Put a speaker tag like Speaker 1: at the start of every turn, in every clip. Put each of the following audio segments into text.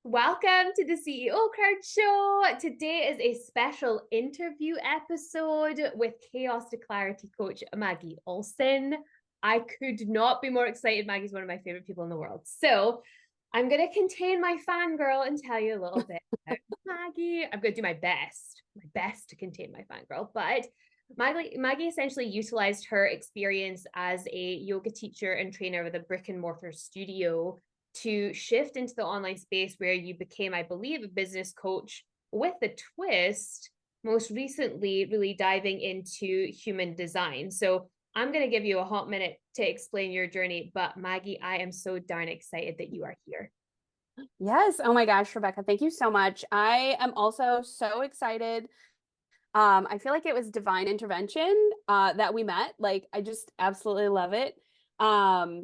Speaker 1: Welcome to the CEO Crowd Show. Today is a special interview episode with Chaos to Clarity coach Maggie Olson. I could not be more excited. Maggie's one of my favorite people in the world. So I'm going to contain my fangirl and tell you a little bit about Maggie. I'm going to do my best to contain my fangirl. But Maggie essentially utilized her experience as a yoga teacher and trainer with a brick and mortar studio to shift into the online space where you became, I believe, a business coach with a twist, most recently, really diving into human design. So I'm going to give you a hot minute to explain your journey. But Maggie, I am so darn excited that you are here.
Speaker 2: Yes. Oh my gosh, Rebecca, thank you so much. I am also so excited. I feel like it was divine intervention that we met. Like, I just absolutely love it.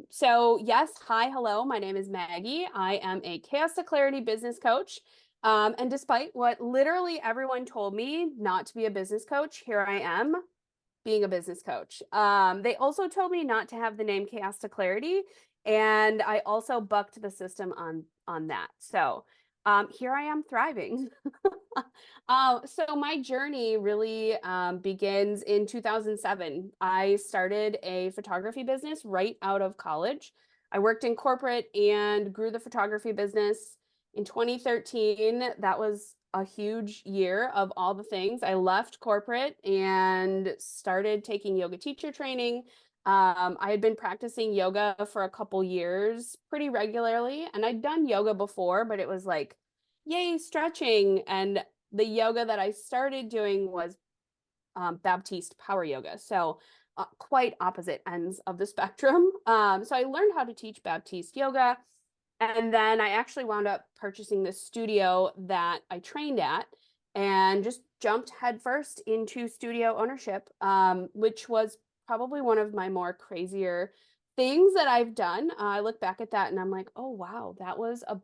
Speaker 2: So yes, hi, hello. My name is Maggie. I am a Chaos to Clarity business coach. And despite what literally everyone told me not to be a business coach, here I am being a business coach. They also told me not to have the name Chaos to Clarity, and I also bucked the system on that. So here I am thriving. So my journey really begins in 2007. I started a photography business right out of college. I worked in corporate and grew the photography business in 2013. That was a huge year of all the things. I left corporate and started taking yoga teacher training. I had been practicing yoga for a couple years pretty regularly, and I'd done yoga before, but it was like, yay, stretching. And the yoga that I started doing was Baptiste power yoga. So quite opposite ends of the spectrum. So I learned how to teach Baptiste yoga. And then I actually wound up purchasing this studio that I trained at and just jumped headfirst into studio ownership, which was probably one of my more crazier things that I've done. I look back at that and I'm like, oh, wow, that was a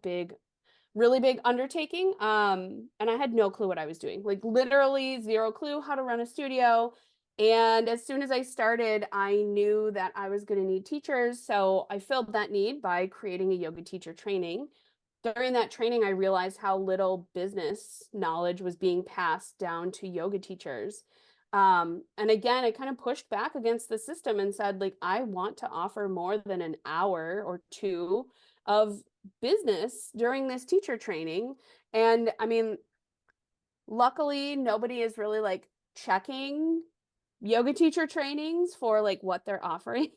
Speaker 2: really big undertaking. And I had no clue what I was doing, like literally zero clue how to run a studio. And as soon as I started, I knew that I was going to need teachers. So I filled that need by creating a yoga teacher training. During that training, I realized how little business knowledge was being passed down to yoga teachers. And again, I kind of pushed back against the system and said, like, I want to offer more than an hour or two of business during this teacher training. And I mean, luckily, nobody is really like checking yoga teacher trainings for like what they're offering.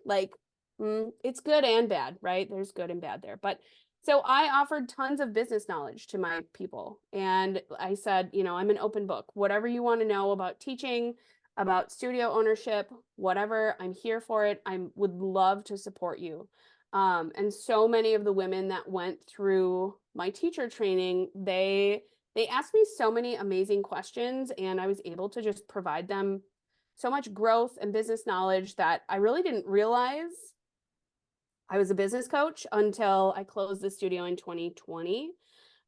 Speaker 2: Like, it's good and bad, right? There's good and bad there. But so I offered tons of business knowledge to my people. And I said, I'm an open book. Whatever you want to know about teaching, about studio ownership, whatever, I'm here for it. I would love to support you. And so many of the women that went through my teacher training, they asked me so many amazing questions, and I was able to just provide them so much growth and business knowledge that I really didn't realize I was a business coach until I closed the studio in 2020.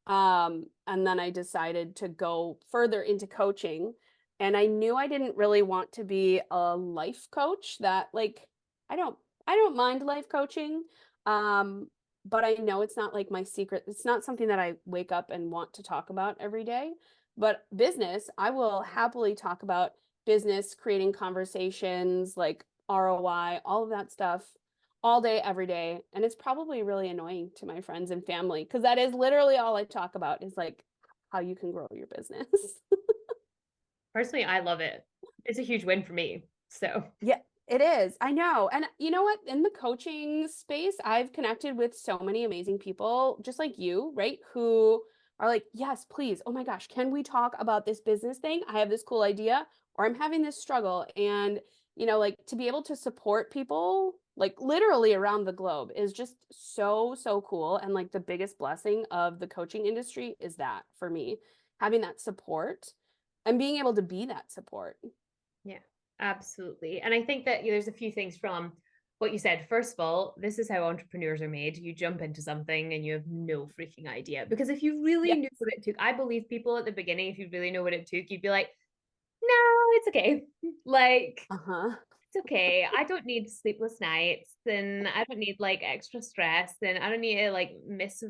Speaker 2: And then I decided to go further into coaching. And I knew I didn't really want to be a life coach that like I don't I don't mind life coaching. Um, but I know it's not like my secret. It's not something that I wake up and want to talk about every day. But business, I will happily talk about business, creating conversations like ROI, all of that stuff all day, every day. And it's probably really annoying to my friends and family because that is literally all I talk about is like how you can grow your business.
Speaker 1: Personally, I love it. It's a huge win for me. So
Speaker 2: Yeah, it is. I know. And you know what? In the coaching space, I've connected with so many amazing people, just like you, right? Who are like, yes, please. Oh my gosh, can we talk about this business thing? I have this cool idea, or I'm having this struggle. And, like to be able to support people, like literally around the globe, is just so, so cool. And like the biggest blessing of the coaching industry is that for me, having that support and being able to be that support.
Speaker 1: yeah, absolutely. And I think that there's a few things from what you said. First of all, this is how entrepreneurs are made. You jump into something and you have no freaking idea. Because if you really
Speaker 2: Yeah.
Speaker 1: knew what it took, I believe people at the beginning, if you really know what it took, you'd be like, no, it's okay. Like,
Speaker 2: Uh-huh.
Speaker 1: it's okay. I don't need sleepless nights and I don't need like extra stress and I don't need to like miss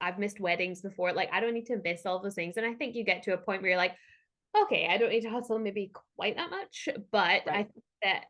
Speaker 1: I've missed weddings before. Like, I don't need to miss all those things. And I think you get to a point where you're like, okay, I don't need to hustle maybe quite that much. But I
Speaker 2: Right.
Speaker 1: think that,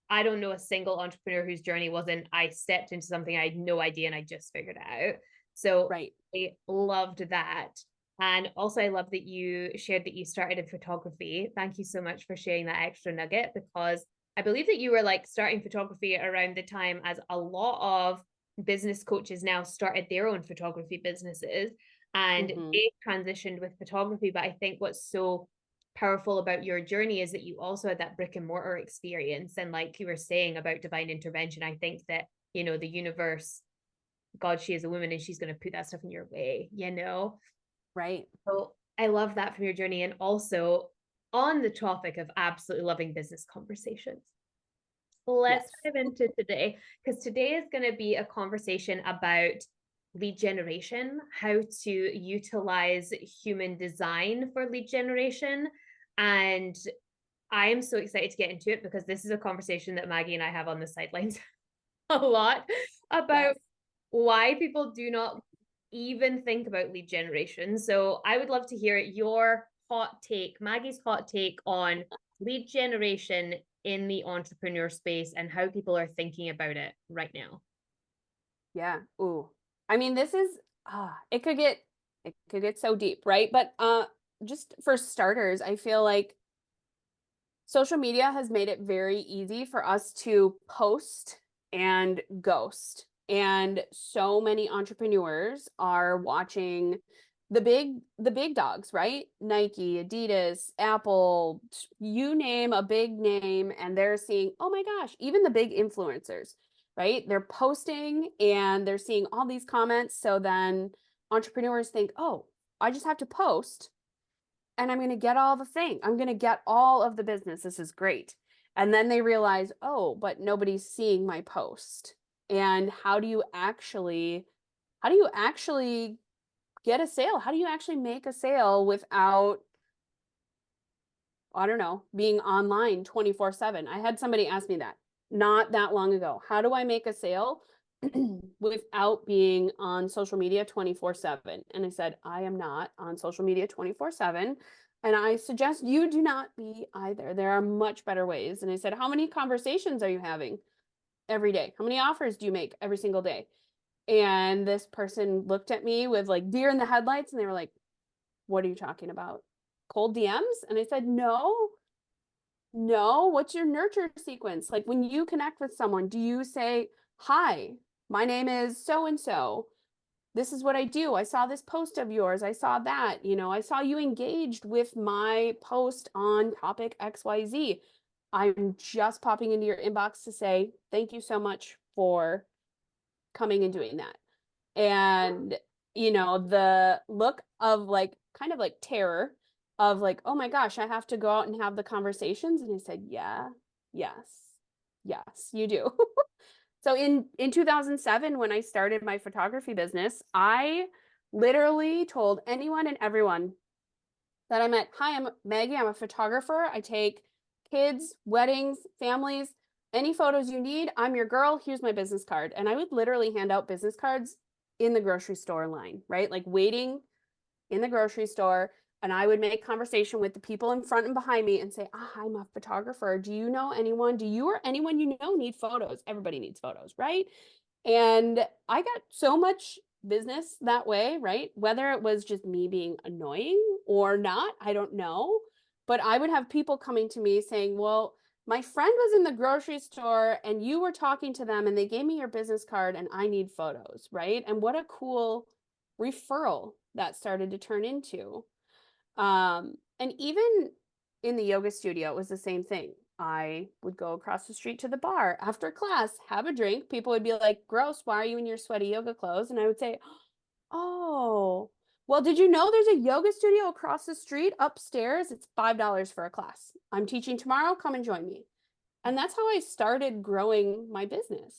Speaker 1: I don't know a single entrepreneur whose journey wasn't, I stepped into something I had no idea and I just figured it out. So
Speaker 2: Right.
Speaker 1: I loved that. And also, I love that you shared that you started in photography. Thank you so much for sharing that extra nugget, because I believe that you were like starting photography around the time as a lot of business coaches now started their own photography businesses and
Speaker 2: Mm-hmm.
Speaker 1: they transitioned with photography. But I think what's so powerful about your journey is that you also had that brick and mortar experience. And like you were saying about divine intervention, I think that, the universe, God, she is a woman and she's going to put that stuff in your way.
Speaker 2: Right.
Speaker 1: So I love that from your journey. And also on the topic of absolutely loving business conversations, let's
Speaker 2: Yes.
Speaker 1: dive into today, because today is going to be a conversation about lead generation, how to utilize human design for lead generation. And I am so excited to get into it because this is a conversation that Maggie and I have on the sidelines a lot about
Speaker 2: Yes.
Speaker 1: why people do not even think about lead generation. So I would love to hear your hot take, Maggie's hot take on lead generation in the entrepreneur space and how people are thinking about it right now.
Speaker 2: Yeah. Ooh. I mean, this is it could get so deep, right? But just for starters, I feel like social media has made it very easy for us to post and ghost. And so many entrepreneurs are watching the big dogs, right? Nike, Adidas, Apple, you name a big name, and they're seeing, oh my gosh, even the big influencers, right? They're posting and they're seeing all these comments. So then entrepreneurs think, oh, I just have to post and I'm going to get all the thing. I'm going to get all of the business. This is great. And then they realize, oh, but nobody's seeing my post. And how do you actually get a sale? How do you actually make a sale without, I don't know, being online 24/7? I had somebody ask me that not that long ago. How do I make a sale without being on social media 24/7? And I said, I am not on social media 24/7. And I suggest you do not be either. There are much better ways. And I said, how many conversations are you having every day? How many offers do you make every single day? And this person looked at me with like deer in the headlights and they were like, what are you talking about? Cold DMs? And I said, no, no. What's your nurture sequence? Like when you connect with someone, do you say, hi, my name is so and so. This is what I do. I saw this post of yours. I saw that. I saw you engaged with my post on topic XYZ. I'm just popping into your inbox to say thank you so much for coming and doing that. And, the look of like kind of like terror of like, oh my gosh, I have to go out and have the conversations. And I said, yeah, yes, yes, you do. So in 2007, when I started my photography business, I literally told anyone and everyone that I met, hi, I'm Maggie. I'm a photographer. I take kids, weddings, families, any photos you need. I'm your girl. Here's my business card. And I would literally hand out business cards in the grocery store line, right? Like waiting in the grocery store. And I would make conversation with the people in front and behind me and say, I'm a photographer. Do you know anyone? Do you or anyone you know need photos? Everybody needs photos, right? And I got so much business that way, right? Whether it was just me being annoying or not, I don't know. But I would have people coming to me saying, well, my friend was in the grocery store and you were talking to them and they gave me your business card and I need photos, right? And what a cool referral that started to turn into. And even in the yoga studio, it was the same thing. I would go across the street to the bar after class, have a drink. People would be like, gross, why are you in your sweaty yoga clothes? And I would say, oh, well, did you know there's a yoga studio across the street upstairs? It's $5 for a class. I'm teaching tomorrow. Come and join me. And that's how I started growing my business.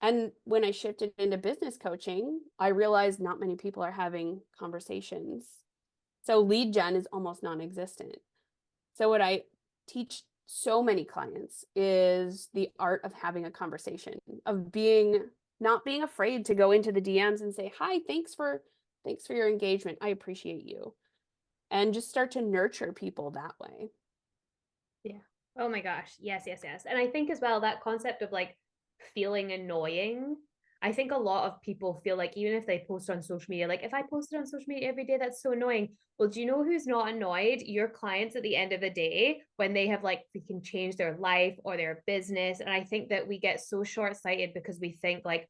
Speaker 2: And when I shifted into business coaching, I realized not many people are having conversations. So lead gen is almost non-existent. So what I teach so many clients is the art of having a conversation, of being not being afraid to go into the DMs and say, "Hi, thanks for your engagement. I appreciate you." And just start to nurture people that way.
Speaker 1: Yeah. Oh my gosh. Yes, yes, yes. And I think as well that concept of like feeling annoying. I think a lot of people feel like even if they post on social media, like if I posted on social media every day, that's so annoying. Well, do you know who's not annoyed? Your clients at the end of the day when they have like freaking changed their life or their business. And I think that we get so short-sighted because we think like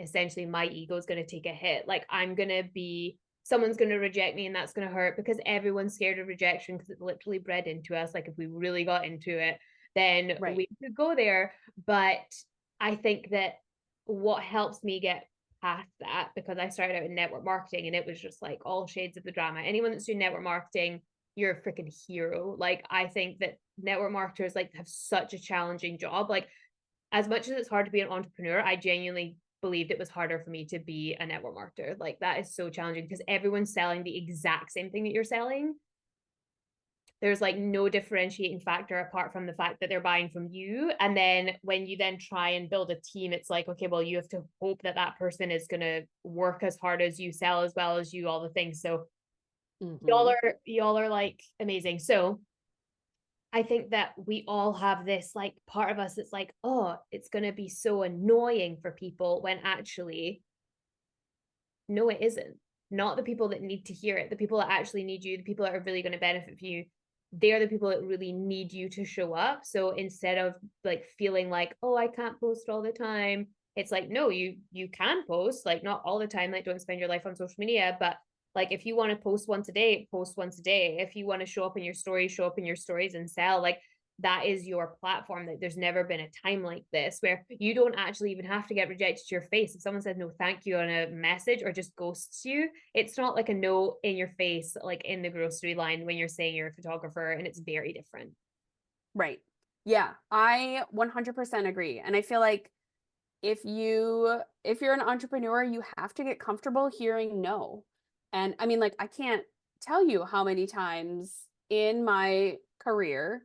Speaker 1: essentially my ego is going to take a hit. Like I'm going to be someone's going to reject me and that's going to hurt because everyone's scared of rejection because it's literally bred into us. Like if we really got into it, then
Speaker 2: Right.
Speaker 1: we could go there. But I think that what helps me get past that, because I started out in network marketing and it was just like all shades of the drama. Anyone that's doing network marketing, you're a freaking hero. Like I think that network marketers like have such a challenging job. Like as much as it's hard to be an entrepreneur, I genuinely believed it was harder for me to be a network marketer. Like that is so challenging because everyone's selling the exact same thing that you're selling. There's like no differentiating factor apart from the fact that they're buying from you. And then when you then try and build a team, it's like, okay, well, you have to hope that that person is going to work as hard as you, sell as well as you, all the things. So
Speaker 2: Mm-hmm.
Speaker 1: y'all are like amazing. So I think that we all have this like part of us that's like, oh, it's going to be so annoying for people when actually, no, it isn't. Not the people that need to hear it, the people that actually need you, the people that are really going to benefit from you. They're the people that really need you to show up. So instead of like feeling like, oh, I can't post all the time, it's like, no, you can post, like not all the time. Like don't spend your life on social media, but like if you want to post once a day, post once a day. If you want to show up in your stories, show up in your stories and sell. Like that is your platform. That there's never been a time like this where you don't actually even have to get rejected to your face. If someone says no thank you on a message or just ghosts you, it's not like a no in your face like in the grocery line when you're saying you're a photographer, and it's very different.
Speaker 2: Right. Yeah, I 100% agree. And I feel like if you're an entrepreneur, you have to get comfortable hearing no. And I mean, like, I can't tell you how many times in my career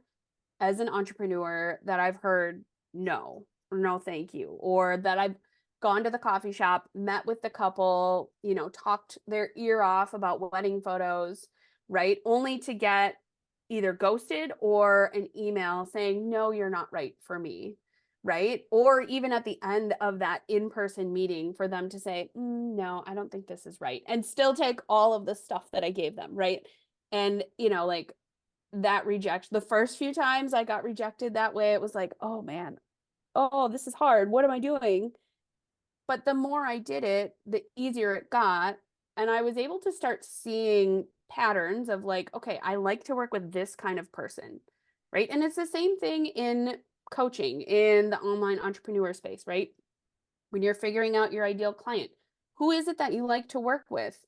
Speaker 2: as an entrepreneur that I've heard no, or no, thank you, or that I've gone to the coffee shop, met with the couple, talked their ear off about wedding photos, right? Only to get either ghosted or an email saying, no, you're not right for me, right? Or even at the end of that in-person meeting for them to say, no, I don't think this is right, and still take all of the stuff that I gave them, right? And, like that rejection, the first few times I got rejected that way, it was like, oh man, oh, this is hard. What am I doing? But the more I did it, the easier it got. And I was able to start seeing patterns of like, okay, I like to work with this kind of person, right? And it's the same thing in coaching in the online entrepreneur space, right? When you're figuring out your ideal client, who is it that you like to work with?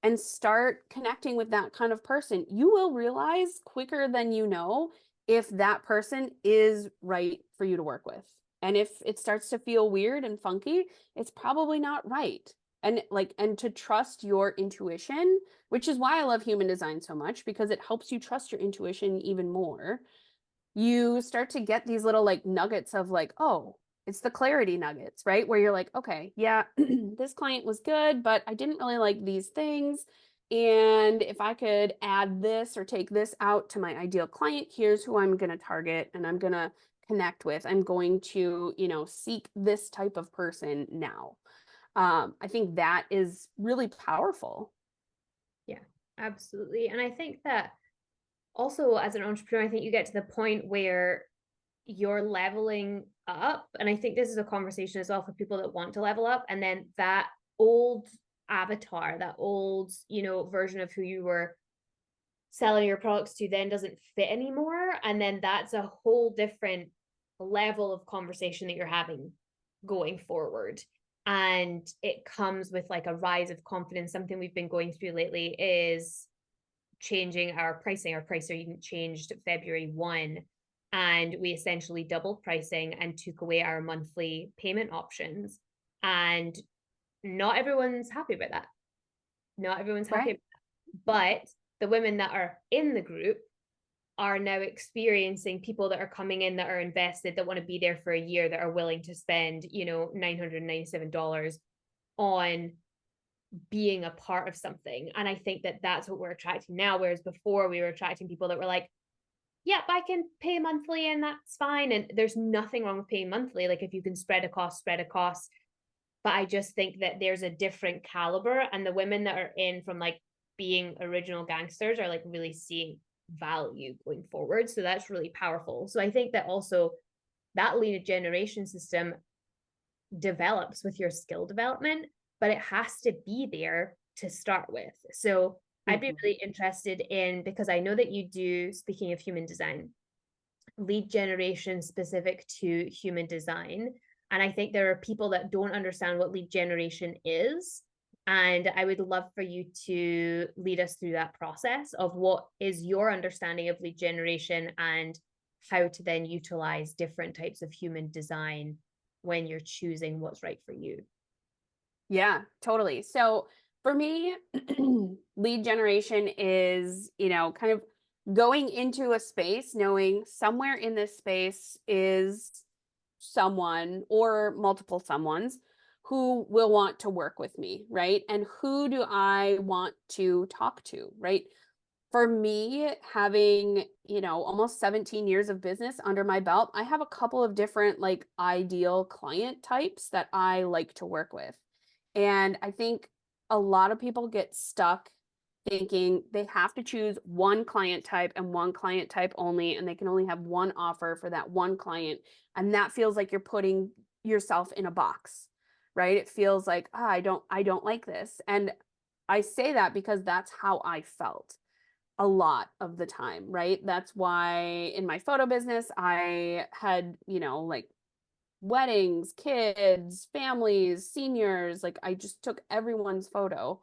Speaker 2: And start connecting with that kind of person. You will realize quicker than you know if that person is right for you to work with. And if it starts to feel weird and funky, it's probably not right. And to trust your intuition, which is why I love human design so much, because it helps you trust your intuition even more. You start to get these little like nuggets of like, oh, it's the clarity nuggets, right? Where you're like, okay, yeah, this client was good, but I didn't really like these things. And if I could add this or take this out to my ideal client, here's who I'm going to target and I'm going to connect with. I'm going to, seek this type of person now. I think that is really powerful.
Speaker 1: Yeah, absolutely. And I think that also as an entrepreneur, I think you get to the point where you're leveling up. And I think this is a conversation as well for people that want to level up. And then that old avatar, that old, version of who you were selling your products to then doesn't fit anymore. And then that's a whole different level of conversation that you're having going forward. And it comes with like a rise of confidence. Something we've been going through lately is changing our pricing. Our pricing changed February 1, and we essentially doubled pricing and took away our monthly payment options. And not everyone's happy about that. Not everyone's happy
Speaker 2: Right.
Speaker 1: about that. But the women that are in the group are now experiencing people that are coming in that are invested, that want to be there for a year, that are willing to spend, $997 on being a part of something. And I think that that's what we're attracting now. Whereas before we were attracting people that were like, yep, I can pay monthly and that's fine. And there's nothing wrong with paying monthly. Like if you can spread a cost, spread a cost. But I just think that there's a different caliber. And the women that are in from like being original gangsters are like really seeing value going forward. So that's really powerful. So I think that also that lead generation system develops with your skill development, but it has to be there to start with. So I'd be really interested in, because I know that you do, speaking of human design, lead generation specific to human design. And I think there are people that don't understand what lead generation is. And I would love for you to lead us through that process of what is your understanding of lead generation and how to then utilize different types of human design when you're choosing what's right for you.
Speaker 2: Yeah, totally. So for me, lead generation is, kind of going into a space, knowing somewhere in this space is someone or multiple someones who will want to work with me, right? And who do I want to talk to, right? For me, having, almost 17 years of business under my belt, I have a couple of different like ideal client types that I like to work with. And I think a lot of people get stuck thinking they have to choose one client type and one client type only, and they can only have one offer for that one client. And that feels like you're putting yourself in a box, right? It feels like, oh, I don't like this. And I say that because that's how I felt a lot of the time, right? That's why in my photo business, I had, like weddings, kids, families, seniors, like I just took everyone's photo.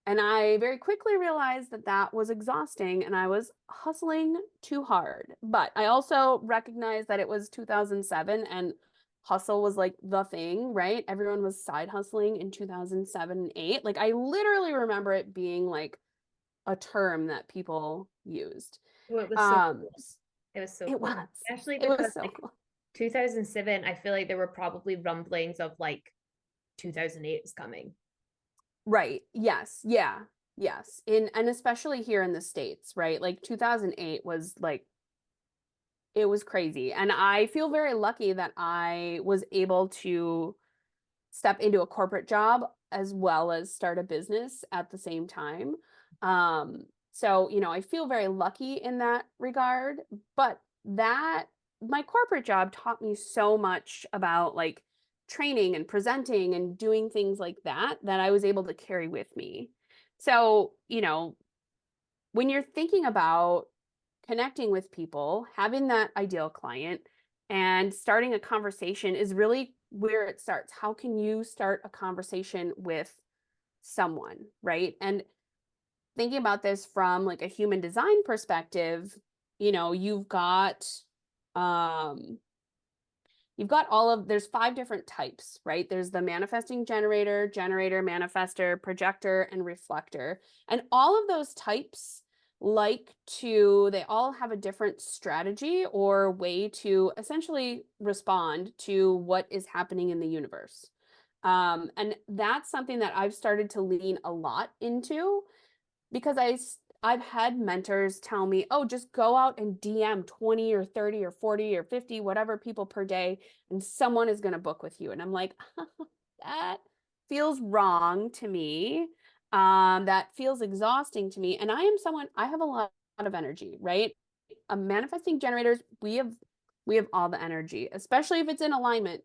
Speaker 2: And I very quickly realized that that was exhausting and I was hustling too hard. But I also recognized that it was 2007 and hustle was like the thing, right? Everyone was side hustling in 2007 and 8. Like I literally remember it being like a term that people used.
Speaker 1: Oh, it was so
Speaker 2: Um,
Speaker 1: cool. It was so
Speaker 2: it
Speaker 1: cool.
Speaker 2: was.
Speaker 1: Especially
Speaker 2: It
Speaker 1: because
Speaker 2: was so
Speaker 1: like
Speaker 2: cool.
Speaker 1: 2007, I feel like there were probably rumblings of like 2008 is coming.
Speaker 2: Right. Yes. Yeah. Yes. And especially here in the States, right? Like 2008 was like it was crazy. And I feel very lucky that I was able to step into a corporate job as well as start a business at the same time. So, I feel very lucky in that regard, but that my corporate job taught me so much about like training and presenting and doing things like that I was able to carry with me. So, when you're thinking about connecting with people, having that ideal client, and starting a conversation is really where it starts. How can you start a conversation with someone, right? And thinking about this from like a human design perspective, you've got um there's 5 different types, right? There's the manifesting generator, manifester, projector, and reflector. And all of those types they all have a different strategy or way to essentially respond to what is happening in the universe. And that's something that I've started to lean a lot into because I've had mentors tell me, "Oh, just go out and DM 20 or 30 or 40 or 50 whatever people per day and someone is going to book with you." And I'm like, "That feels wrong to me. That feels exhausting to me." And I have a lot of energy, right? Manifesting generators, we have all the energy, especially if it's in alignment.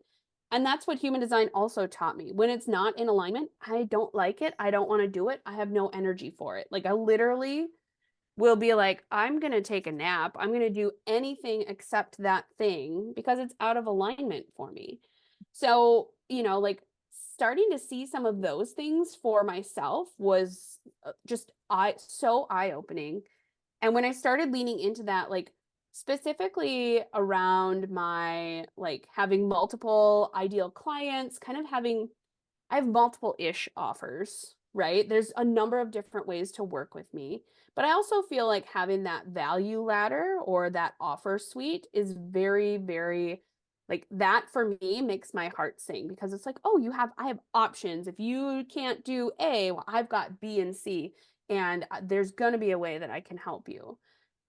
Speaker 2: And that's what human design also taught me. When it's not in alignment, I don't like it. I don't want to do it. I have no energy for it. Like I literally will be like, I'm going to take a nap. I'm going to do anything except that thing because it's out of alignment for me. So, like starting to see some of those things for myself was just so eye-opening. And when I started leaning into that, like specifically around my like having multiple ideal clients, kind of having I have multiple ish offers, right? There's a number of different ways to work with me. But I also feel like having that value ladder or that offer suite is very, very like that for me makes my heart sing because it's like, oh, I have options. If you can't do A, well, I've got B and C, and there's going to be a way that I can help you.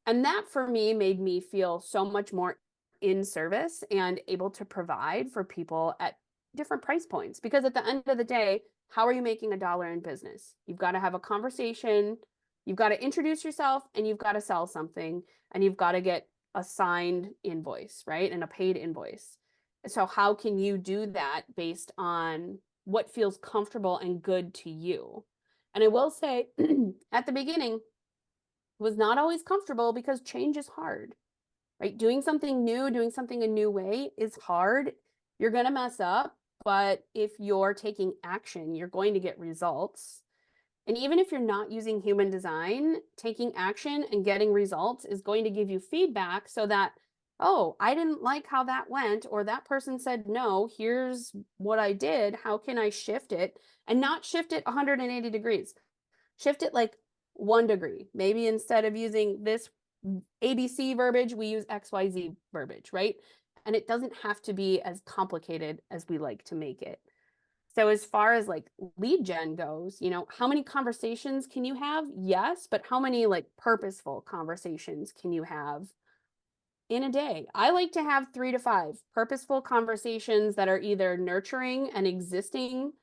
Speaker 2: And that for me made me feel so much more in service and able to provide for people at different price points. Because at the end of the day, how are you making a dollar in business? You've got to have a conversation, you've got to introduce yourself, and you've got to sell something, and you've got to get a signed invoice, right? And a paid invoice. So, how can you do that based on what feels comfortable and good to you? And I will say at the beginning, was not always comfortable because change is hard, right? Doing something new, doing something a new way is hard. You're going to mess up, but if you're taking action, you're going to get results. And even if you're not using human design, taking action and getting results is going to give you feedback so that, oh, I didn't like how that went, or that person said no, here's what I did. How can I shift it? And not shift it 180 degrees. Shift it like 1 degree. Maybe instead of using this ABC verbiage, we use XYZ verbiage, right? And it doesn't have to be as complicated as we like to make it. So as far as like lead gen goes, how many conversations can you have? Yes, but how many like purposeful conversations can you have in a day? I like to have 3 to 5 purposeful conversations that are either nurturing an existing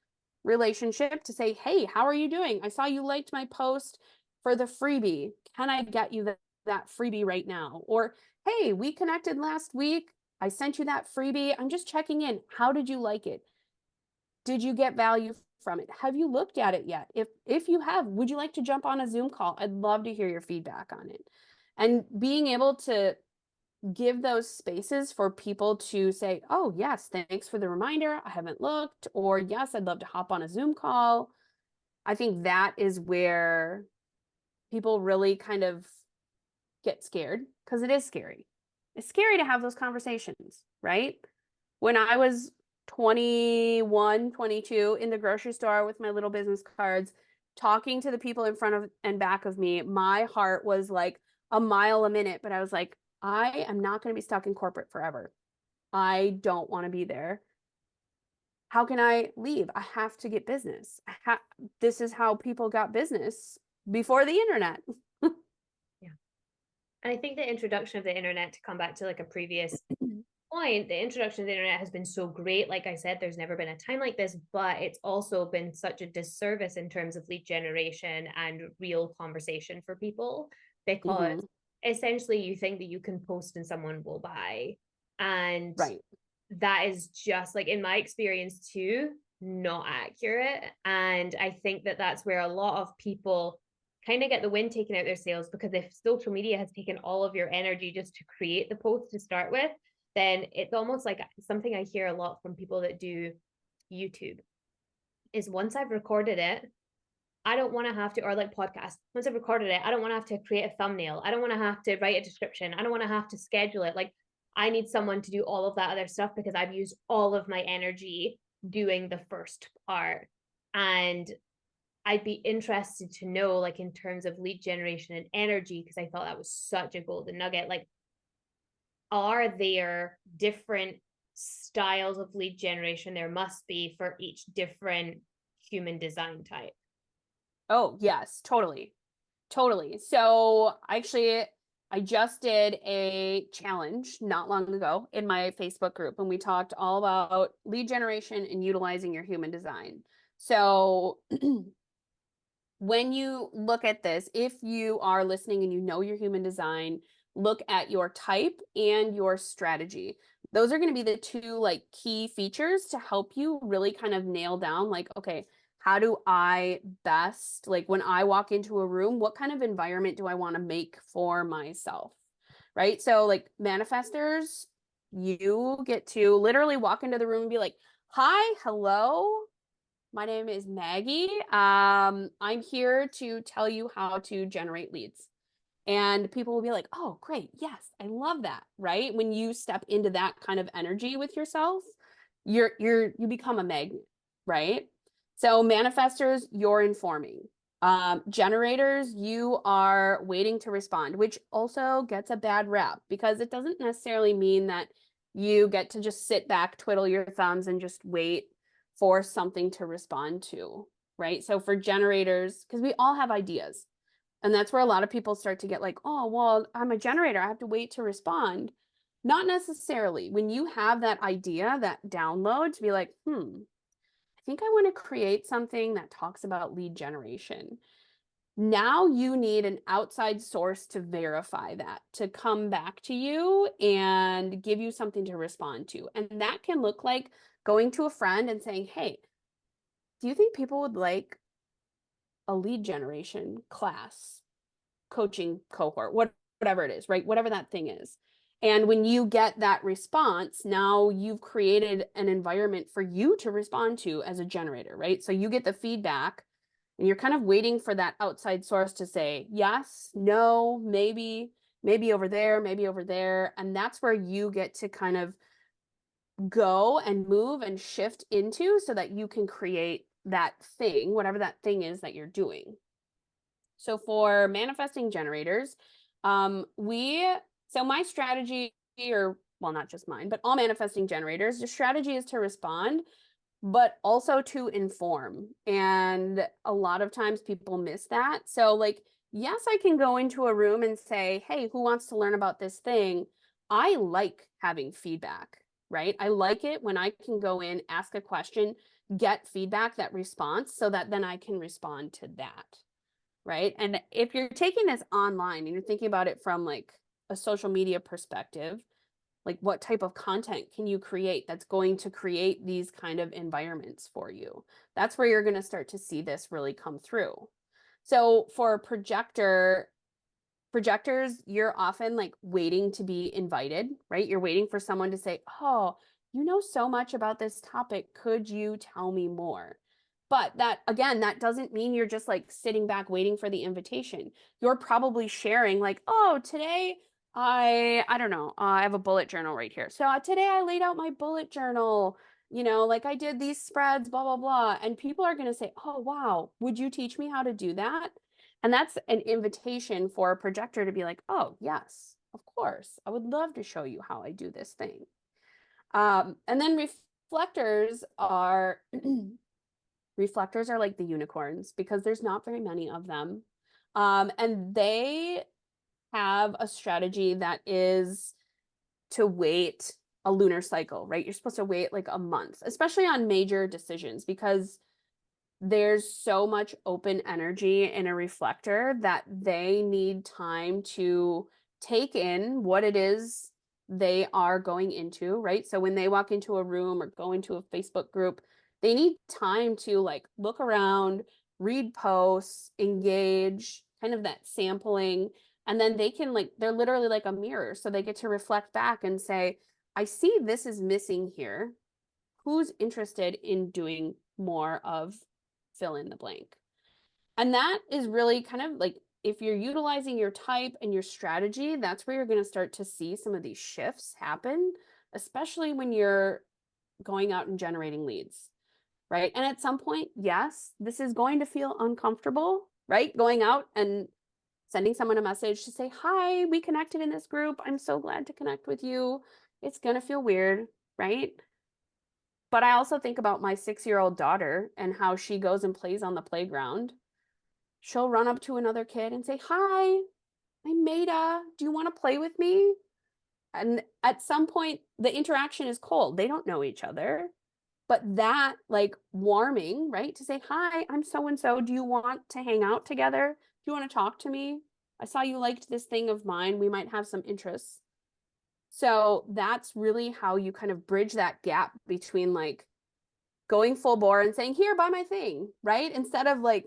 Speaker 2: relationship to say, hey, how are you doing? I saw you liked my post for the freebie. Can I get you that freebie right now? Or, hey, we connected last week. I sent you that freebie. I'm just checking in. How did you like it? Did you get value from it? Have you looked at it yet? If you have, would you like to jump on a Zoom call? I'd love to hear your feedback on it. And being able to give those spaces for people to say, oh, yes, thanks for the reminder. I haven't looked. Or, yes, I'd love to hop on a Zoom call. I think that is where people really kind of get scared because it is scary. It's scary to have those conversations, right? When I was 21, 22 in the grocery store with my little business cards, talking to the people in front of and back of me, my heart was like a mile a minute, but I was like, I am not going to be stuck in corporate forever. I don't want to be there. How can I leave? I have to get business. This is how people got business before the internet.
Speaker 1: Yeah. And I think the introduction of the internet, to come back to like a previous point, the introduction of the internet has been so great. Like I said, there's never been a time like this, but it's also been such a disservice in terms of lead generation and real conversation for people because
Speaker 2: Mm-hmm.
Speaker 1: essentially you think that you can post and someone will buy. And
Speaker 2: Right.
Speaker 1: that is just like, in my experience too, not accurate. And I think that that's where a lot of people kind of get the wind taken out their sails, because if social media has taken all of your energy just to create the post to start with, then it's almost like something I hear a lot from people that do YouTube is, once I've recorded it, I don't want to have to, or like podcast, once I've recorded it, I don't want to have to create a thumbnail. I don't want to have to write a description. I don't want to have to schedule it. Like, I need someone to do all of that other stuff because I've used all of my energy doing the first part. And I'd be interested to know, like, in terms of lead generation and energy, because I thought that was such a golden nugget. Like, are there different styles of lead generation? There must be for each different human design type.
Speaker 2: Oh, yes, totally. Totally. So actually, I just did a challenge not long ago in my Facebook group, and we talked all about lead generation and utilizing your human design. So when you look at this, if you are listening and you know your human design, look at your type and your strategy. Those are going to be the two like key features to help you really kind of nail down like, okay, how do I best, like when I walk into a room, what kind of environment do I want to make for myself? Right? So like manifestors, you get to literally walk into the room and be like, "Hi, hello. My name is Maggie. I'm here to tell you how to generate leads." And people will be like, "Oh, great. Yes, I love that." Right? When you step into that kind of energy with yourself, you become a magnet, right? So manifestors, you're informing. Generators, you are waiting to respond, which also gets a bad rap because it doesn't necessarily mean that you get to just sit back, twiddle your thumbs, and just wait for something to respond to, right? So for generators, because we all have ideas, and that's where a lot of people start to get like, oh, well, I'm a generator. I have to wait to respond. Not necessarily. When you have that idea, that download to be like, I think I want to create something that talks about lead generation. Now you need an outside source to verify that, to come back to you and give you something to respond to. And that can look like going to a friend and saying, hey, do you think people would like a lead generation class, coaching cohort, whatever it is, right? Whatever that thing is. And when you get that response, now you've created an environment for you to respond to as a generator, right? So you get the feedback and you're kind of waiting for that outside source to say, yes, no, maybe over there, maybe over there. And that's where you get to kind of go and move and shift into so that you can create that thing, whatever that thing is that you're doing. So for manifesting generators, so my strategy, or well, not just mine, but all manifesting generators, the strategy is to respond, but also to inform. And a lot of times people miss that. So like, yes, I can go into a room and say, hey, who wants to learn about this thing? I like having feedback, right? I like it when I can go in, ask a question, get feedback, that response, so that then I can respond to that. Right. And if you're taking this online and you're thinking about it from like a social media perspective, like what type of content can you create that's going to create these kind of environments for you? That's where you're going to start to see this really come through. So for projectors, you're often like waiting to be invited, right? You're waiting for someone to say, oh, you know so much about this topic. Could you tell me more? But that, again, that doesn't mean you're just like sitting back waiting for the invitation. You're probably sharing like, oh, today I don't know, I have a bullet journal right here. So today I laid out my bullet journal, like I did these spreads, blah, blah, blah. And people are going to say, oh, wow, would you teach me how to do that? And that's an invitation for a projector to be like, oh, yes, of course. I would love to show you how I do this thing. And then reflectors are reflectors are like the unicorns because there's not very many of them. And they have a strategy that is to wait a lunar cycle, right? You're supposed to wait like a month, especially on major decisions, because there's so much open energy in a reflector that they need time to take in what it is they are going into, right? So when they walk into a room or go into a Facebook group, they need time to like look around, read posts, engage, kind of that sampling. And then they can like, they're literally like a mirror. So they get to reflect back and say, I see this is missing here. Who's interested in doing more of fill in the blank? And that is really kind of like, if you're utilizing your type and your strategy, that's where you're going to start to see some of these shifts happen, especially when you're going out and generating leads, right? And at some point, yes, this is going to feel uncomfortable, right? Going out and sending someone a message to say, hi, we connected in this group. I'm so glad to connect with you. It's going to feel weird, right? But I also think about my 6-year-old daughter and how she goes and plays on the playground. She'll run up to another kid and say, hi, I'm Maida. Do you want to play with me? And at some point, the interaction is cold. They don't know each other. But that like warming, right? To say, hi, I'm so-and-so. Do you want to hang out together? Do you want to talk to me? I saw you liked this thing of mine. We might have some interests. So that's really how you kind of bridge that gap between like going full bore and saying, here, buy my thing, right? Instead of like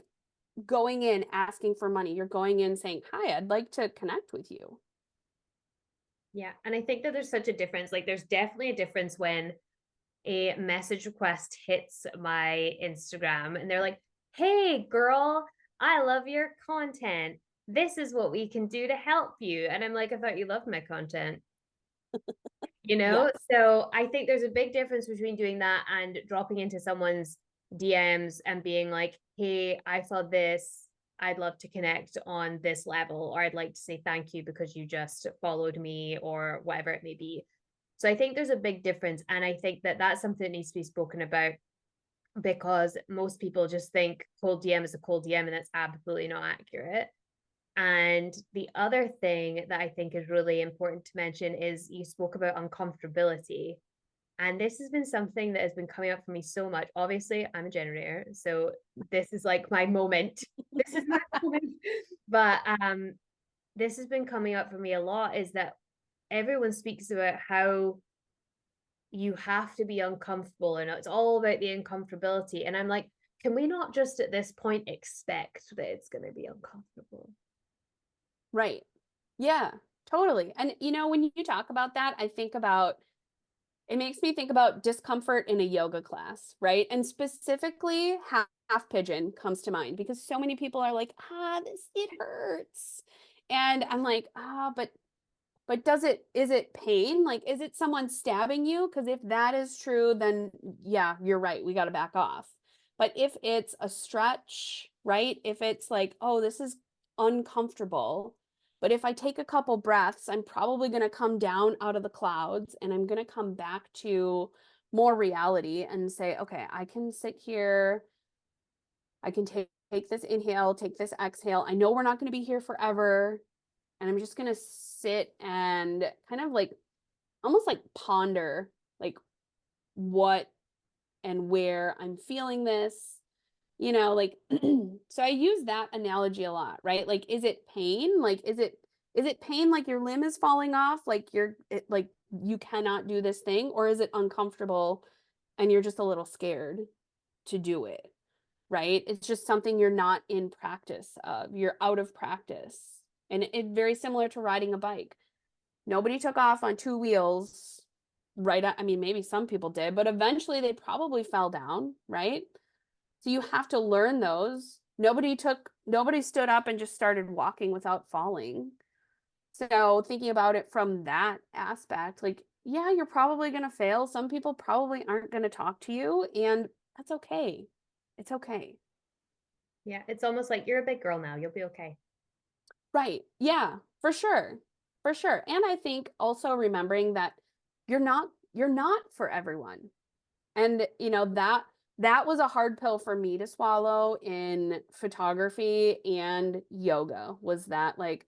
Speaker 2: going in asking for money, you're going in saying, hi, I'd like to connect with you.
Speaker 1: Yeah. And I think that there's such a difference. Like, there's definitely a difference when a message request hits my Instagram and they're like, hey, girl, I love your content. This is what we can do to help you. And I'm like, I thought you loved my content.
Speaker 2: Yes.
Speaker 1: So I think there's a big difference between doing that and dropping into someone's DMs and being like, hey, I saw this. I'd love to connect on this level, or I'd like to say thank you because you just followed me, or whatever it may be. So I think there's a big difference. And I think that that's something that needs to be spoken about, because most people just think cold DM is a cold DM, and that's absolutely not accurate. And the other thing that I think is really important to mention is you spoke about uncomfortability. And this has been something that has been coming up for me so much. Obviously, I'm a generator, so this is like my moment. This is my moment. But this has been coming up for me a lot, is that everyone speaks about how you have to be uncomfortable and it's all about the uncomfortability. And I'm like, can we not just at this point expect that it's going to be uncomfortable?
Speaker 2: Right. Yeah, totally. And when you talk about that, it makes me think about discomfort in a yoga class, right? And specifically half pigeon comes to mind because so many people are like, it hurts. And I'm like, but is it pain? Like, is it someone stabbing you? Because if that is true, then yeah, you're right. We got to back off. But if it's a stretch, right? If it's like, oh, this is uncomfortable, but if I take a couple breaths, I'm probably going to come down out of the clouds and I'm going to come back to more reality and say, okay, I can sit here. I can take this inhale, take this exhale. I know we're not going to be here forever. And I'm just going to sit and kind of like almost like ponder like what and where I'm feeling this, like so I use that analogy a lot, right? Like is it pain? Like is it pain like your limb is falling off, like like you cannot do this thing, or is it uncomfortable and you're just a little scared to do it, right? It's just something you're not in practice of. You're out of practice. And it very similar to riding a bike. Nobody took off on two wheels, right? I mean, maybe some people did, but eventually they probably fell down, right? So you have to learn those. Nobody stood up and just started walking without falling. So thinking about it from that aspect, like, yeah, you're probably going to fail. Some people probably aren't going to talk to you, and that's okay. It's okay.
Speaker 1: Yeah, it's almost like you're a big girl now. You'll be okay.
Speaker 2: Right. Yeah, for sure. For sure. And I think also remembering that you're not for everyone. And that was a hard pill for me to swallow in photography and yoga, was that like,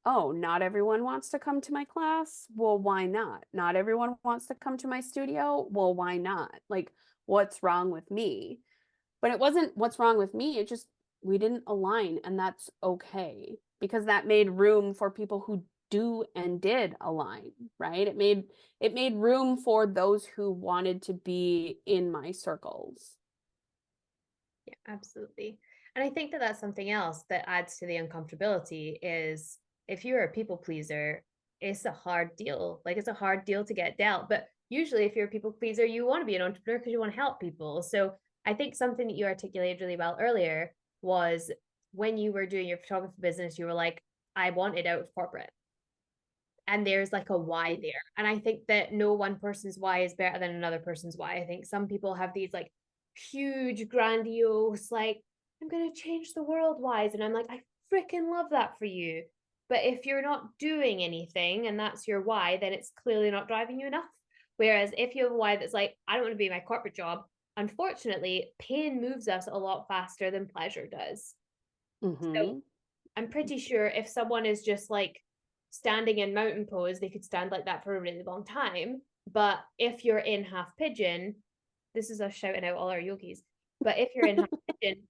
Speaker 2: oh, not everyone wants to come to my class? Well, why not? Not everyone wants to come to my studio? Well, why not? Like, what's wrong with me? But it wasn't what's wrong with me. It just, we didn't align, and that's okay because that made room for people who do and did align, right? It made room for those who wanted to be in my circles.
Speaker 1: Yeah, absolutely. And I think that that's something else that adds to the uncomfortability is if you're a people pleaser, it's a hard deal. Like it's a hard deal to get dealt. But usually, if you're a people pleaser, you want to be an entrepreneur because you want to help people. So I think something that you articulated really well earlier was when you were doing your photography business, you were like, I wanted out of corporate. And there's like a why there. And I think that no one person's why is better than another person's why. I think some people have these like huge, grandiose, like, I'm going to change the world whys. And I'm like, I freaking love that for you. But if you're not doing anything and that's your why, then it's clearly not driving you enough. Whereas if you have a why that's like, I don't want to be in my corporate job, unfortunately, pain moves us a lot faster than pleasure does. So
Speaker 2: Mm-hmm.
Speaker 1: I'm pretty sure if someone is just like standing in mountain pose, they could stand like that for a really long time. But if you're in half pigeon, this is us shouting out all our yogis. But if you're in half pigeon,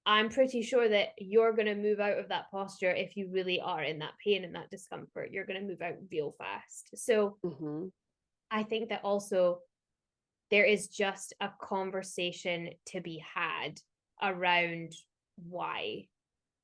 Speaker 1: I'm pretty sure that you're going to move out of that posture if you really are in that pain and that discomfort. You're going to move out real fast. So
Speaker 2: Mm-hmm.
Speaker 1: I think that also there is just a conversation to be had around why,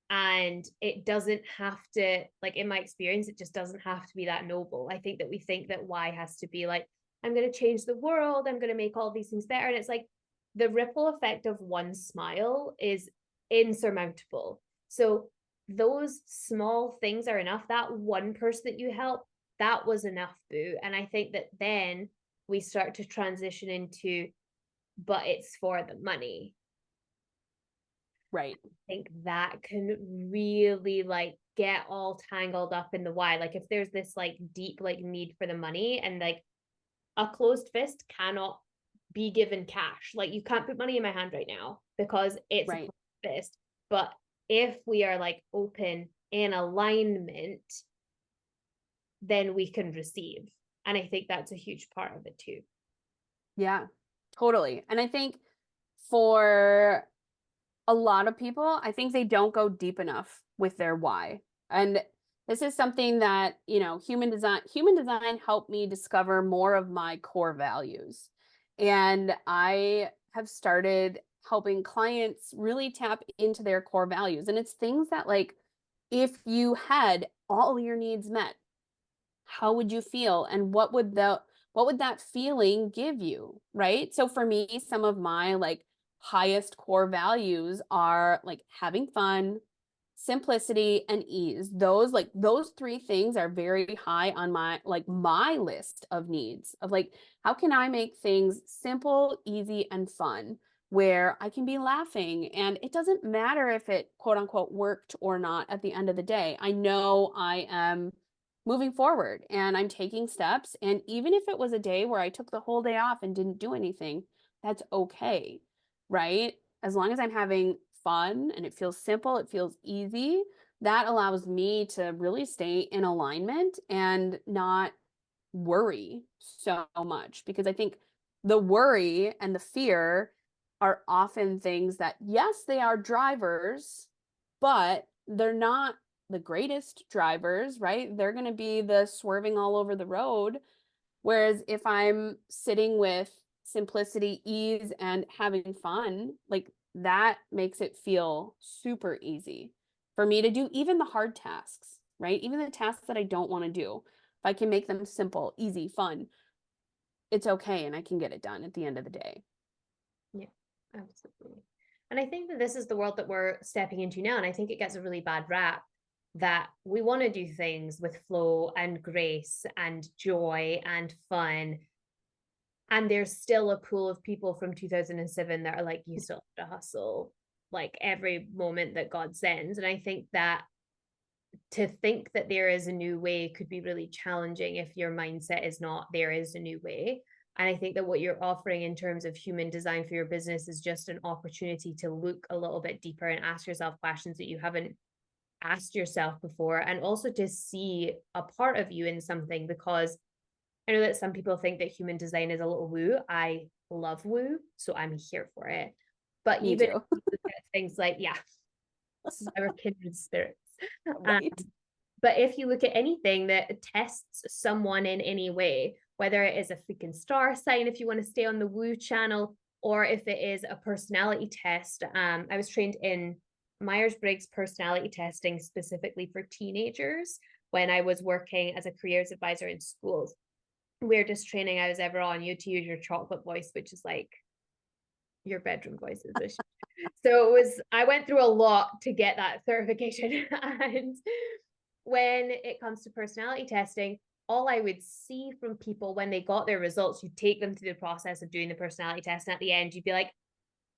Speaker 1: and it doesn't have to, like in my experience, it just doesn't have to be that noble. I think that we think that why has to be like, I'm going to change the world, I'm going to make all these things better, and it's like the ripple effect of one smile is insurmountable. So those small things are enough. That one person that you help, that was enough, boo. And I think that then we start to transition into but it's for the money.
Speaker 2: Right.
Speaker 1: I think that can really like get all tangled up in the why. Like if there's this like deep like need for the money, and like a closed fist cannot be given cash. Like you can't put money in my hand right now because it's a
Speaker 2: Right.
Speaker 1: closed fist. But if we are like open in alignment, then we can receive. And I think that's a huge part of it too.
Speaker 2: Yeah, totally. And I think for a lot of people, I think they don't go deep enough with their why. And this is something that, human design helped me discover more of my core values. And I have started helping clients really tap into their core values. And it's things that like if you had all your needs met, how would you feel and what would that feeling give you, right? So for me, some of my like highest core values are like having fun, simplicity, and ease. Those three things are very high on my list of needs of like how can I make things simple, easy, and fun where I can be laughing and it doesn't matter if it quote unquote worked or not at the end of the day. I know I am moving forward and I'm taking steps. And even if it was a day where I took the whole day off and didn't do anything, that's okay, right? As long as I'm having fun and it feels simple, it feels easy, that allows me to really stay in alignment and not worry so much because I think the worry and the fear are often things that, yes, they are drivers, but they're not the greatest drivers, right? They're going to be the swerving all over the road. Whereas if I'm sitting with simplicity, ease, and having fun, like that makes it feel super easy for me to do even the hard tasks, right? Even the tasks that I don't want to do. If I can make them simple, easy, fun, it's okay and I can get it done at the end of the day.
Speaker 1: Yeah, absolutely. And I think that this is the world that we're stepping into now. And I think it gets a really bad rap that we want to do things with flow and grace and joy and fun. And there's still a pool of people from 2007 that are like, you still have to hustle like every moment that God sends. And I think that to think that there is a new way could be really challenging if your mindset is not there is a new way. And I think that what you're offering in terms of human design for your business is just an opportunity to look a little bit deeper and ask yourself questions that you haven't asked yourself before, and also to see a part of you in something. Because I know that some people think that human design is a little woo. I love woo, so I'm here for it. But
Speaker 2: Me
Speaker 1: even if
Speaker 2: too.
Speaker 1: you look at things like, yeah, this is our kindred spirits.
Speaker 2: Right.
Speaker 1: But if you look at anything that tests someone in any way, whether it is a freaking star sign, if you want to stay on the woo channel, or if it is a personality test, I was trained in Myers-Briggs personality testing specifically for teenagers when I was working as a careers advisor in schools. Weirdest training I was ever on. You had to use your chocolate voice, which is like your bedroom voices. So it was, I went through a lot to get that certification. And when it comes to personality testing, all I would see from people when they got their results, you take them through the process of doing the personality test. And at the end, you'd be like,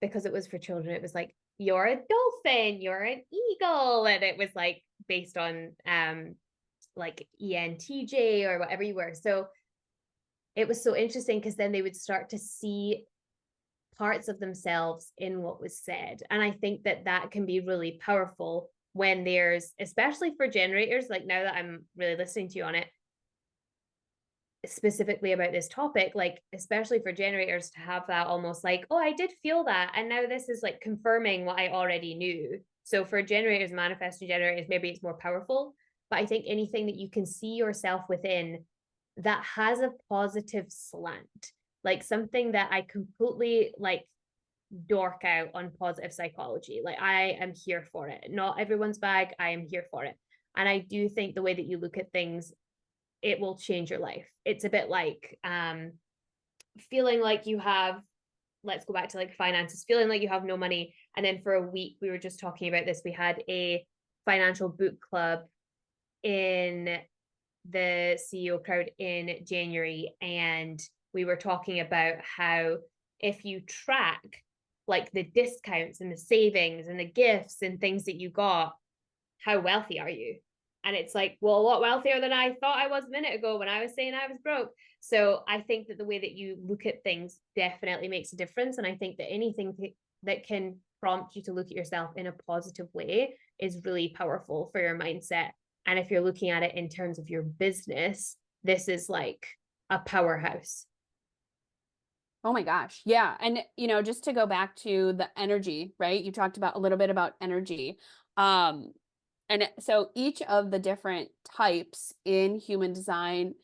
Speaker 1: because it was for children, it was like, you're a dolphin, you're an eagle. And it was like based on like ENTJ or whatever you were. So it was so interesting because then they would start to see parts of themselves in what was said. And I think that that can be really powerful when there's, especially for generators, like now that I'm really listening to you on it, specifically about this topic, like especially for generators to have that almost like, oh, I did feel that. And now this is like confirming what I already knew. So for generators, manifesting generators, maybe it's more powerful. But I think anything that you can see yourself within that has a positive slant, like something that I completely like dork out on positive psychology. Like I am here for it. Not everyone's bag. I am here for it. And I do think the way that you look at things, it will change your life. It's a bit like feeling like you have, let's go back to like finances, feeling like you have no money. And then for a week, we were just talking about this. We had a financial book club in the CEO crowd in January. And we were talking about how if you track like the discounts and the savings and the gifts and things that you got, how wealthy are you? And it's like, well, a lot wealthier than I thought I was a minute ago when I was saying I was broke. So I think that the way that you look at things definitely makes a difference. And I think that anything that can prompt you to look at yourself in a positive way is really powerful for your mindset. And if you're looking at it in terms of your business, this is like a powerhouse.
Speaker 2: Oh my gosh. Yeah. And just to go back to the energy, right? You talked about a little bit about energy. Um, and so each of the different types in human design,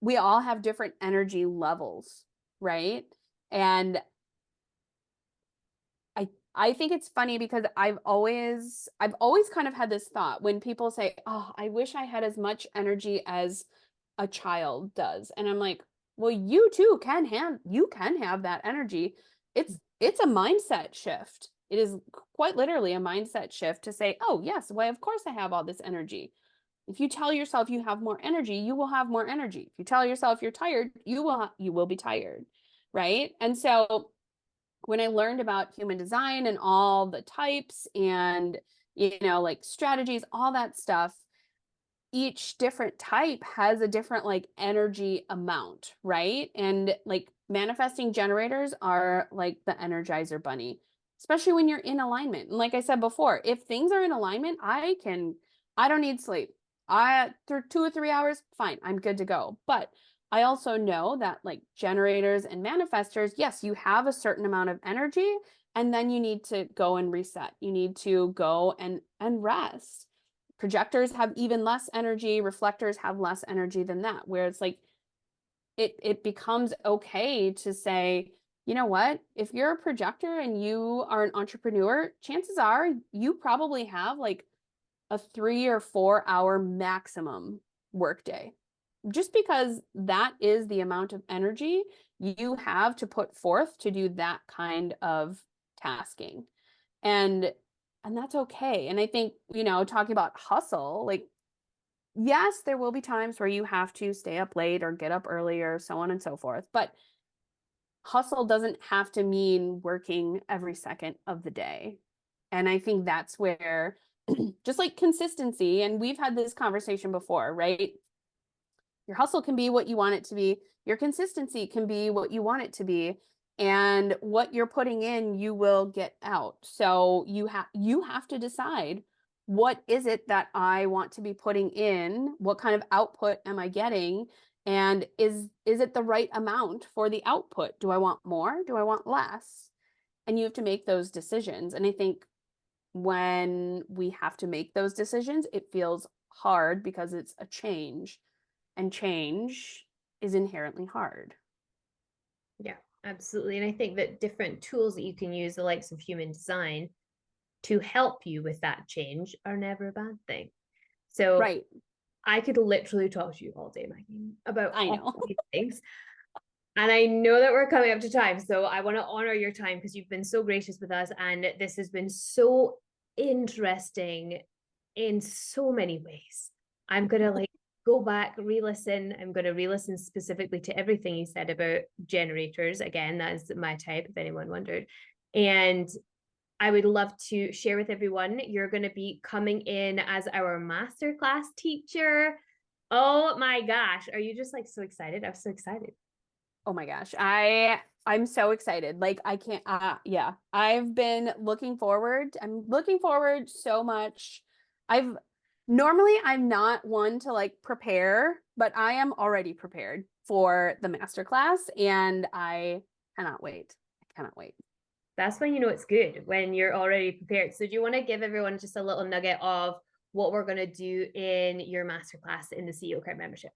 Speaker 2: we all have different energy levels, right? And I think it's funny because I've always kind of had this thought when people say, "Oh, I wish I had as much energy as a child does." And I'm like, "Well, you too can have that energy. It's a mindset shift. It is quite literally a mindset shift to say, "Oh, yes, why of course I have all this energy." If you tell yourself you have more energy, you will have more energy. If you tell yourself you're tired, you will be tired, right? And so when I learned about human design and all the types and, like strategies, all that stuff, each different type has a different like energy amount, right? And like manifesting generators are like the Energizer Bunny, especially when you're in alignment. And like I said before, if things are in alignment, I don't need sleep. Through 2 or 3 hours, fine, I'm good to go. But I also know that like generators and manifestors, yes, you have a certain amount of energy and then you need to go and reset. You need to go and rest. Projectors have even less energy, reflectors have less energy than that, where it's like it becomes okay to say, you know what, if you're a projector and you are an entrepreneur, chances are you probably have like a 3 or 4 hour maximum workday, just because that is the amount of energy you have to put forth to do that kind of tasking. And that's okay. And I think, talking about hustle, like, yes, there will be times where you have to stay up late or get up earlier, so on and so forth. But hustle doesn't have to mean working every second of the day. And I think that's where just like consistency, and we've had this conversation before, right? Your hustle can be what you want it to be. Your consistency can be what you want it to be. And what you're putting in, you will get out. So you have to decide, what is it that I want to be putting in? What kind of output am I getting? And is it the right amount for the output? Do I want more? Do I want less? And you have to make those decisions. And I think when we have to make those decisions, it feels hard because it's a change, and change is inherently hard.
Speaker 1: Yeah, absolutely. And I think that different tools that you can use, the likes of human design, to help you with that change are never a bad thing. So
Speaker 2: Right.
Speaker 1: I could literally talk to you all day, Maggie, about
Speaker 2: I
Speaker 1: all
Speaker 2: know.
Speaker 1: these things. And I know that we're coming up to time. So I want to honor your time because you've been so gracious with us. And this has been so interesting in so many ways. I'm going to like go back, re-listen. I'm going to re-listen specifically to everything you said about generators. Again, that is my type, if anyone wondered. And I would love to share with everyone, you're going to be coming in as our masterclass teacher. Oh my gosh. Are you just like so excited? I'm so excited.
Speaker 2: Oh my gosh. I'm so excited. Like I can't yeah. I'm looking forward so much. I've I'm not one to like prepare, but I am already prepared for the masterclass and I cannot wait. I cannot wait.
Speaker 1: That's when you know it's good, when you're already prepared. So do you want to give everyone just a little nugget of what we're going to do in your masterclass in the CEO card membership?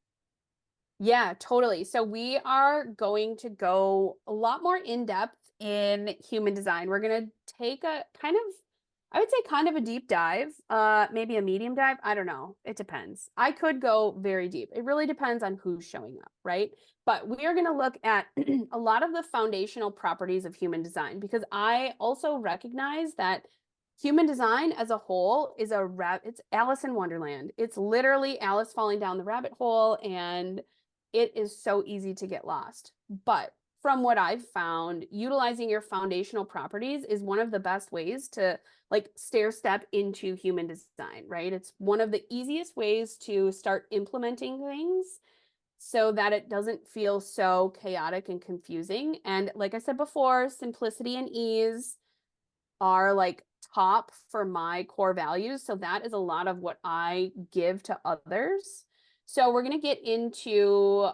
Speaker 2: Yeah, totally. So we are going to go a lot more in depth in human design. We're going to take a kind of, I would say kind of a deep dive, maybe a medium dive. I don't know. It depends. I could go very deep. It really depends on who's showing up, right? But we are going to look at a lot of the foundational properties of human design because I also recognize that human design as a whole is it's Alice in Wonderland. It's literally Alice falling down the rabbit hole and it is so easy to get lost. But from what I've found, utilizing your foundational properties is one of the best ways to like stair step into human design, right? It's one of the easiest ways to start implementing things so that it doesn't feel so chaotic and confusing. And like I said before, simplicity and ease are like top for my core values. So that is a lot of what I give to others. So we're going to get into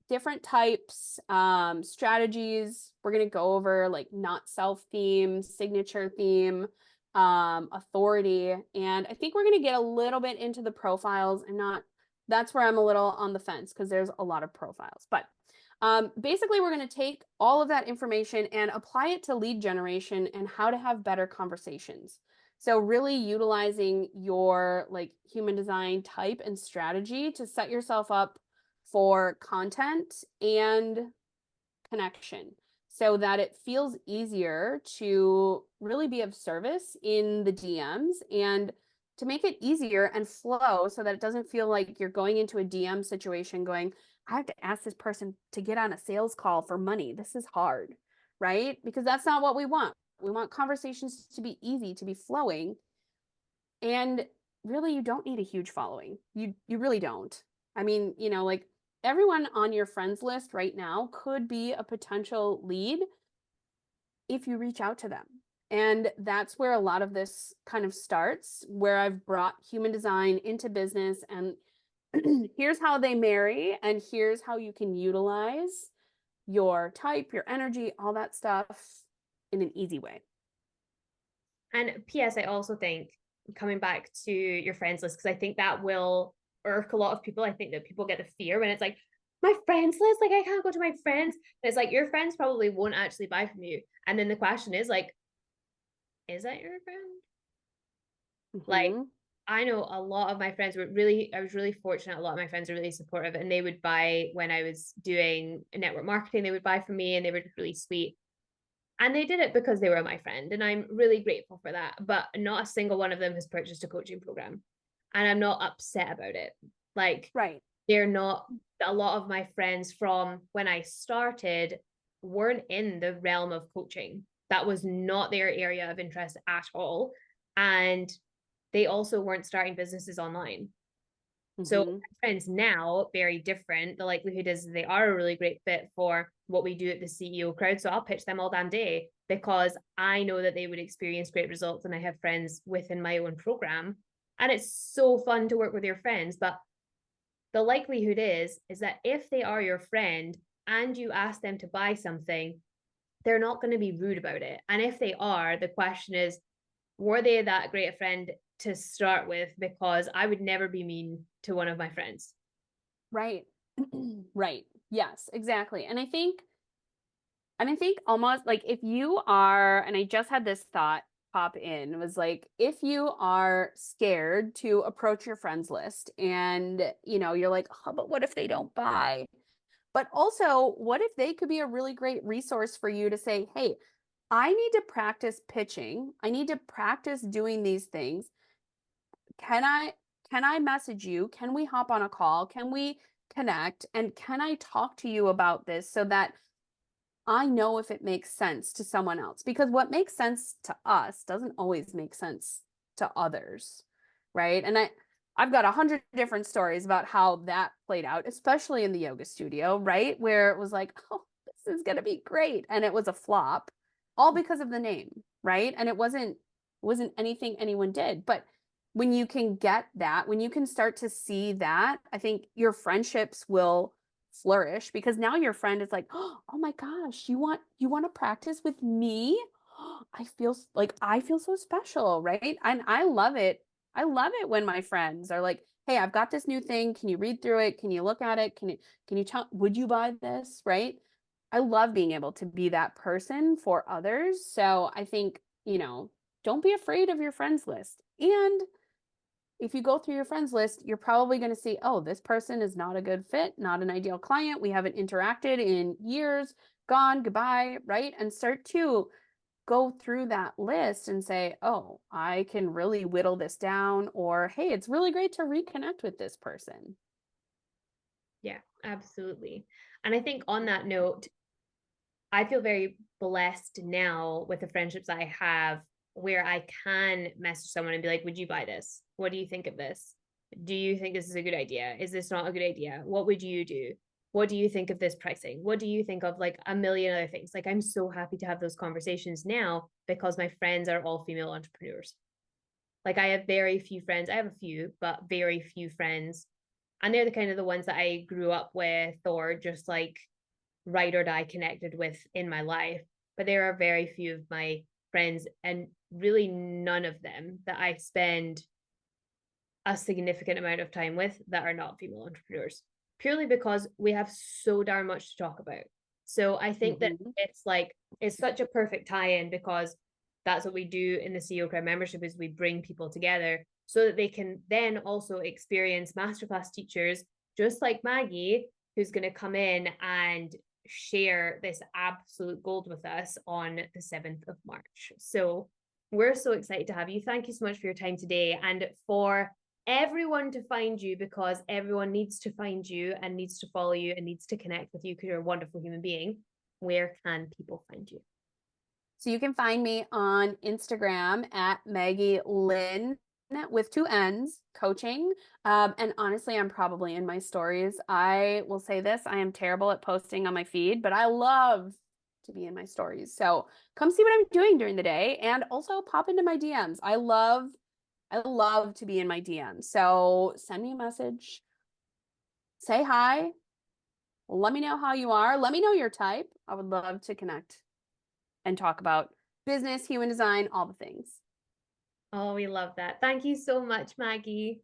Speaker 2: different types, strategies. We're going to go over like not self theme, signature theme, authority. And I think we're going to get a little bit into the profiles and not, that's where I'm a little on the fence because there's a lot of profiles. But basically, we're going to take all of that information and apply it to lead generation and how to have better conversations. So really utilizing your like human design type and strategy to set yourself up for content and connection so that it feels easier to really be of service in the DMs and to make it easier and flow so that it doesn't feel like you're going into a DM situation going, I have to ask this person to get on a sales call for money. This is hard, right? Because that's not what we want. We want conversations to be easy, to be flowing. And really, you don't need a huge following. You really don't. I mean, like everyone on your friends list right now could be a potential lead if you reach out to them. And that's where a lot of this kind of starts, where I've brought human design into business and here's how they marry and here's how you can utilize your type, your energy, all that stuff in an easy way.
Speaker 1: And PS, I also think coming back to your friends list, because I think that will irk a lot of people. I think that people get the fear when it's like, my friends list, like I can't go to my friends. And it's like your friends probably won't actually buy from you. And then the question is like, is that your friend? Like,
Speaker 2: Mm-hmm.
Speaker 1: I know a lot of my friends I was really fortunate. A lot of my friends are really supportive and they would buy when I was doing network marketing, they would buy from me and they were just really sweet. And they did it because they were my friend. And I'm really grateful for that. But not a single one of them has purchased a coaching program. And I'm not upset about it. Like,
Speaker 2: Right.
Speaker 1: they're not, a lot of my friends from when I started weren't in the realm of coaching. That was not their area of interest at all. And they also weren't starting businesses online. So
Speaker 2: Mm-hmm.
Speaker 1: my friends now, very different. The likelihood is they are a really great fit for what we do at the CEO crowd. So I'll pitch them all damn day because I know that they would experience great results and I have friends within my own program. And it's so fun to work with your friends. But the likelihood is that if they are your friend and you ask them to buy something, they're not going to be rude about it. And if they are, the question is, were they that great a friend to start with? Because I would never be mean to one of my friends.
Speaker 2: Right. Right. Yes, exactly. And I think almost like if you are, and I just had this thought pop in, was like if you are scared to approach your friends list and you're like, oh, but what if they don't buy? But also, what if they could be a really great resource for you to say, hey, I need to practice pitching. I need to practice doing these things. Can I can I message you? Can we hop on a call? Can we connect? And can I talk to you about this so that I know if it makes sense to someone else? Because what makes sense to us doesn't always make sense to others, right? And I've got 100 different stories about how that played out, especially in the yoga studio, right? Where it was like, oh, this is gonna be great. And it was a flop, all because of the name, right? And it wasn't anything anyone did. But when you can get that, when you can start to see that, I think your friendships will flourish because now your friend is like, oh my gosh, you want to practice with me? I feel so special, right? And I love it. I love it when my friends are like, hey, I've got this new thing. Can you read through it? Can you look at it? Can you tell, would you buy this? Right? I love being able to be that person for others. So I think, don't be afraid of your friends list. And if you go through your friends list, you're probably going to see, oh, this person is not a good fit, not an ideal client. We haven't interacted in years, gone, goodbye, right? And start to go through that list and say, oh, I can really whittle this down, or hey, it's really great to reconnect with this person.
Speaker 1: Yeah, absolutely. And I think on that note, I feel very blessed now with the friendships I have where I can message someone and be like, would you buy this? What do you think of this? Do you think this is a good idea? Is this not a good idea? What would you do? What do you think of this pricing? What do you think of like a million other things? Like, I'm so happy to have those conversations now because my friends are all female entrepreneurs. Like, I have very few friends. I have a few, but very few friends. And they're the kind of the ones that I grew up with or just like ride or die connected with in my life. But there are very few of my friends, and really none of them that I spend a significant amount of time with that are not female entrepreneurs, purely because we have so darn much to talk about. So I think that
Speaker 2: Mhm.
Speaker 1: it's like it's such a perfect tie-in because that's what we do in the CEO Crowd membership is we bring people together so that they can then also experience masterclass teachers just like Maggie, who's going to come in and share this absolute gold with us on the 7th of March. So we're so excited to have you. Thank you so much for your time today and for everyone to find you, because everyone needs to find you and needs to follow you and needs to connect with you because you're a wonderful human being. Where can people find you?
Speaker 2: So you can find me on Instagram at Maggie Lynn with two N's coaching. And honestly, I'm probably in my stories. I will say this, I am terrible at posting on my feed, but I love to be in my stories. So come see what I'm doing during the day and also pop into my DMs. I love to be in my DMs. So send me a message, say hi, let me know how you are, let me know your type. I would love to connect and talk about business, human design, all the things.
Speaker 1: Oh, we love that. Thank you so much, Maggie.